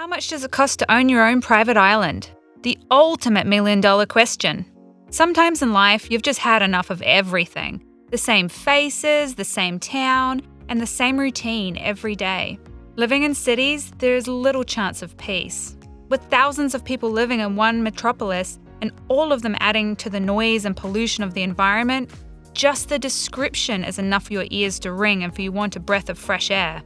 How much does it cost to own your own private island? The ultimate million-dollar question. Sometimes in life, you've just had enough of everything. The same faces, the same town, and the same routine every day. Living in cities, there is little chance of peace. With thousands of people living in one metropolis, and all of them adding to the noise and pollution of the environment, just the description is enough for your ears to ring and for you want a breath of fresh air.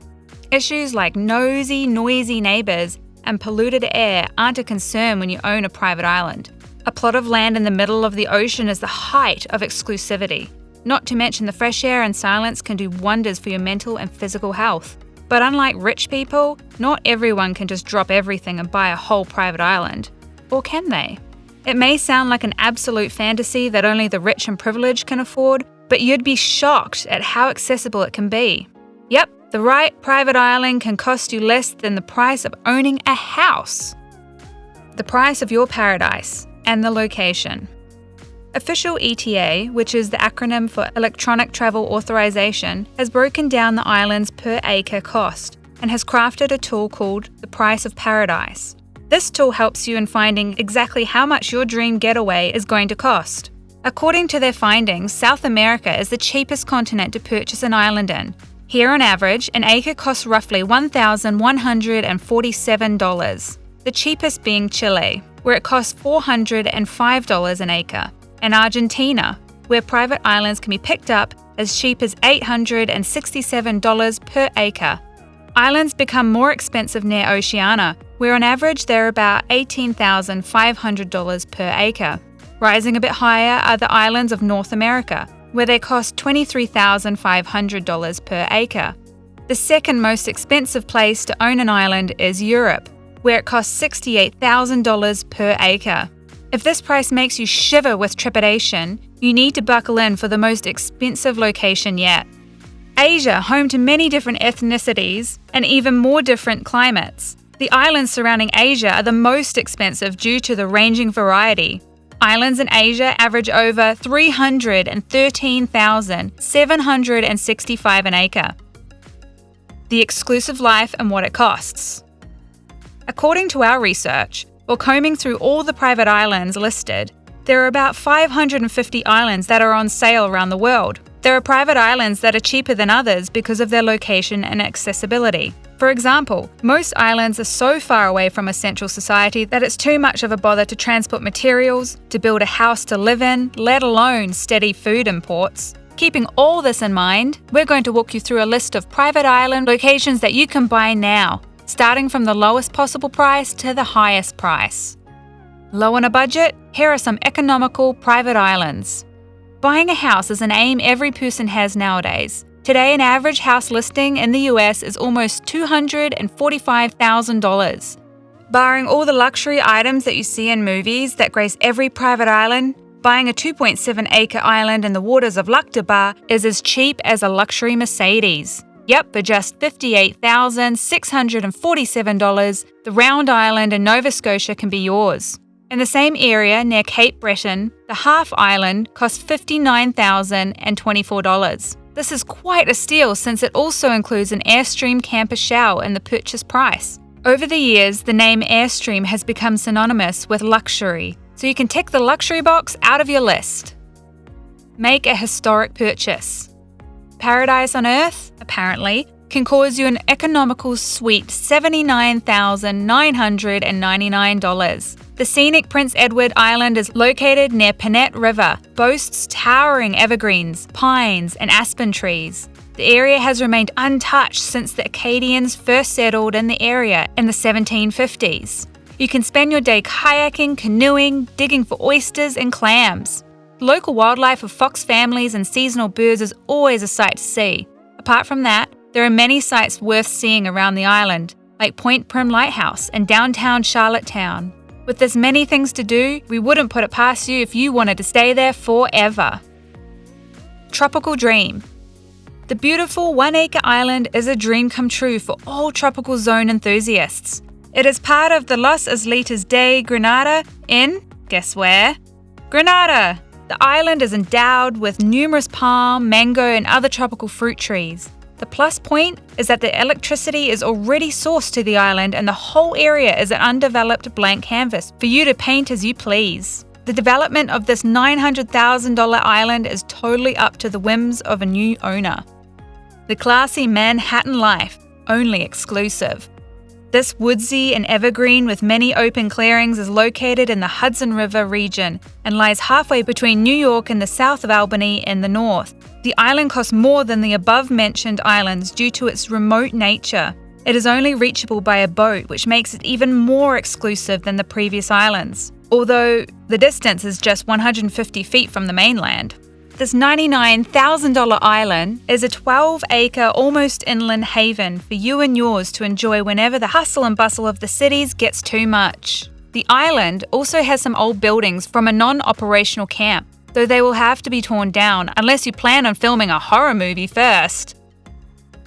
Issues like nosy, noisy neighbours and polluted air aren't a concern when you own a private island. A plot of land in the middle of the ocean is the height of exclusivity. Not to mention the fresh air and silence can do wonders for your mental and physical health. But unlike rich people, not everyone can just drop everything and buy a whole private island. Or can they? It may sound like an absolute fantasy that only the rich and privileged can afford, but you'd be shocked at how accessible it can be. Yep, the right private island can cost you less than the price of owning a house. The price of your paradise and the location. Official ETA, which is the acronym for Electronic Travel Authorization, has broken down the island's per acre cost and has crafted a tool called the Price of Paradise. This tool helps you in finding exactly how much your dream getaway is going to cost. According to their findings, South America is the cheapest continent to purchase an island in. Here on average, an acre costs roughly $1,147, the cheapest being Chile, where it costs $405 an acre, and Argentina, where private islands can be picked up as cheap as $867 per acre. Islands become more expensive near Oceania, where on average they're about $18,500 per acre. Rising a bit higher are the islands of North America, where they cost $23,500 per acre. The second most expensive place to own an island is Europe, where it costs $68,000 per acre. If this price makes you shiver with trepidation, you need to buckle in for the most expensive location yet. Asia, home to many different ethnicities and even more different climates. The islands surrounding Asia are the most expensive due to the ranging variety. Islands in Asia average over $313,765 an acre. The exclusive life and what it costs. According to our research, while combing through all the private islands listed, there are about 550 islands that are on sale around the world. There are private islands that are cheaper than others because of their location and accessibility. For example, most islands are so far away from a central society that it's too much of a bother to transport materials, to build a house to live in, let alone steady food imports. Keeping all this in mind, we're going to walk you through a list of private island locations that you can buy now, starting from the lowest possible price to the highest price. Low on a budget? Here are some economical private islands. Buying a house is an aim every person has nowadays. Today, an average house listing in the US is almost $245,000. Barring all the luxury items that you see in movies that grace every private island, buying a 2.7-acre island in the waters of Lakdaba is as cheap as a luxury Mercedes. Yep, for just $58,647, the round island in Nova Scotia can be yours. In the same area near Cape Breton, the half island costs $59,024. This is quite a steal since it also includes an Airstream camper shower in the purchase price. Over the years, the name Airstream has become synonymous with luxury, so you can tick the luxury box out of your list. Make a historic purchase. Paradise on Earth, apparently, can cause you an economical sweet $79,999. The scenic Prince Edward Island is located near Panette River, boasts towering evergreens, pines, and aspen trees. The area has remained untouched since the Acadians first settled in the area in the 1750s. You can spend your day kayaking, canoeing, digging for oysters and clams. Local wildlife of fox families and seasonal birds is always a sight to see. Apart from that, there are many sights worth seeing around the island, like Point Prim Lighthouse and downtown Charlottetown. With this many things to do, we wouldn't put it past you if you wanted to stay there forever. Tropical Dream. The beautiful 1-acre island is a dream come true for all tropical zone enthusiasts. It is part of the Los Islitas de Granada in, guess where? Granada! The island is endowed with numerous palm, mango, and other tropical fruit trees. The plus point is that the electricity is already sourced to the island and the whole area is an undeveloped blank canvas for you to paint as you please. The development of this $900,000 island is totally up to the whims of a new owner. The classy Manhattan life, only exclusive. This woodsy and evergreen with many open clearings is located in the Hudson River region and lies halfway between New York and the south of Albany in the north. The island costs more than the above-mentioned islands due to its remote nature. It is only reachable by a boat, which makes it even more exclusive than the previous islands, although the distance is just 150 feet from the mainland. This $99,000 island is a 12-acre, almost inland haven for you and yours to enjoy whenever the hustle and bustle of the cities gets too much. The island also has some old buildings from a non-operational camp, though they will have to be torn down unless you plan on filming a horror movie first.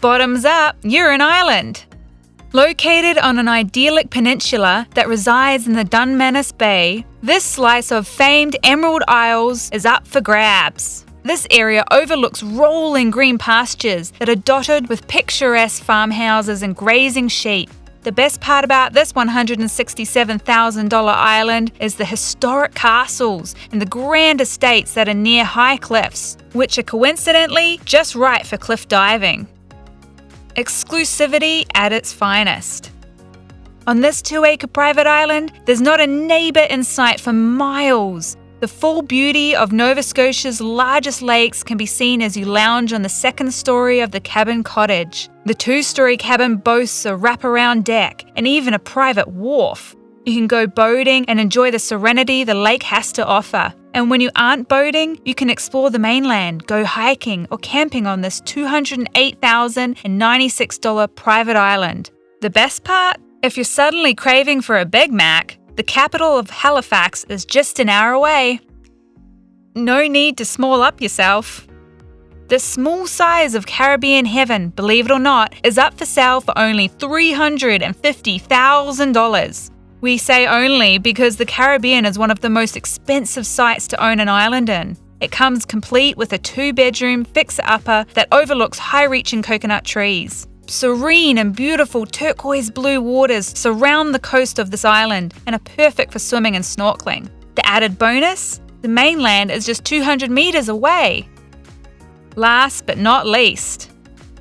Bottoms up, you're an island! Located on an idyllic peninsula that resides in the Dunmanus Bay, this slice of famed Emerald Isles is up for grabs. This area overlooks rolling green pastures that are dotted with picturesque farmhouses and grazing sheep. The best part about this $167,000 island is the historic castles and the grand estates that are near high cliffs, which are coincidentally just right for cliff diving. Exclusivity at its finest. On this 2-acre private island, there's not a neighbour in sight for miles. The full beauty of Nova Scotia's largest lakes can be seen as you lounge on the second story of the cabin cottage. The 2-story cabin boasts a wraparound deck and even a private wharf. You can go boating and enjoy the serenity the lake has to offer. And when you aren't boating, you can explore the mainland, go hiking or camping on this $208,096 private island. The best part? If you're suddenly craving for a Big Mac, the capital of Halifax is just an hour away. No need to small up yourself. The small size of Caribbean heaven, believe it or not, is up for sale for only $350,000. We say only because the Caribbean is one of the most expensive sites to own an island in. It comes complete with a 2-bedroom fixer-upper that overlooks high-reaching coconut trees. Serene and beautiful turquoise blue waters surround the coast of this island and are perfect for swimming and snorkeling. The added bonus? The mainland is just 200 meters away. Last but not least.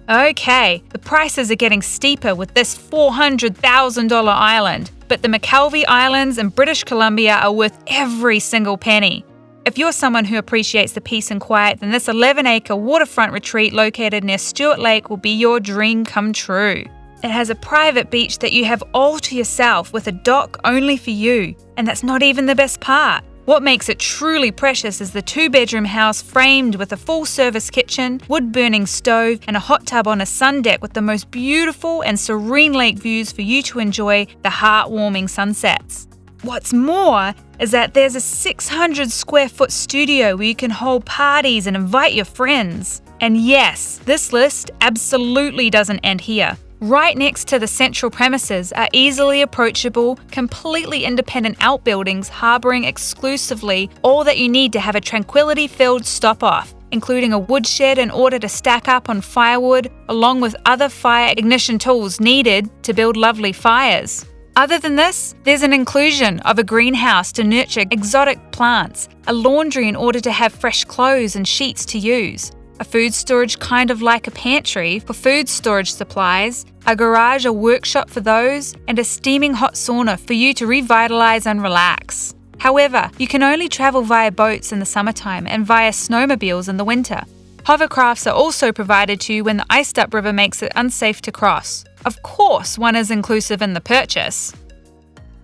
Okay, the prices are getting steeper with this $400,000 island, but the McKelvey Islands in British Columbia are worth every single penny. If you're someone who appreciates the peace and quiet, then this 11-acre waterfront retreat located near Stuart Lake will be your dream come true. It has a private beach that you have all to yourself with a dock only for you, and that's not even the best part. What makes it truly precious is the 2-bedroom house framed with a full-service kitchen, wood-burning stove, and a hot tub on a sun deck with the most beautiful and serene lake views for you to enjoy the heartwarming sunsets. What's more is that there's a 600-square-foot studio where you can hold parties and invite your friends. And yes, this list absolutely doesn't end here. Right next to the central premises are easily approachable, completely independent outbuildings harboring exclusively all that you need to have a tranquility-filled stop-off, including a woodshed in order to stack up on firewood, along with other fire ignition tools needed to build lovely fires. Other than this, there's an inclusion of a greenhouse to nurture exotic plants, a laundry in order to have fresh clothes and sheets to use, a food storage kind of like a pantry for food storage supplies, a garage or workshop for those, and a steaming hot sauna for you to revitalize and relax. However, you can only travel via boats in the summertime and via snowmobiles in the winter. Hovercrafts are also provided to you when the iced-up river makes it unsafe to cross. Of course, one is inclusive in the purchase.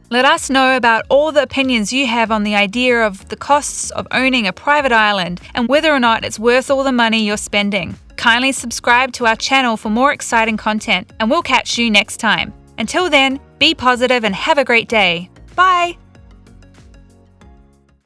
Let us know about all the opinions you have on the idea of the costs of owning a private island and whether or not it's worth all the money you're spending. Kindly subscribe to our channel for more exciting content, and we'll catch you next time. Until then, be positive and have a great day. Bye!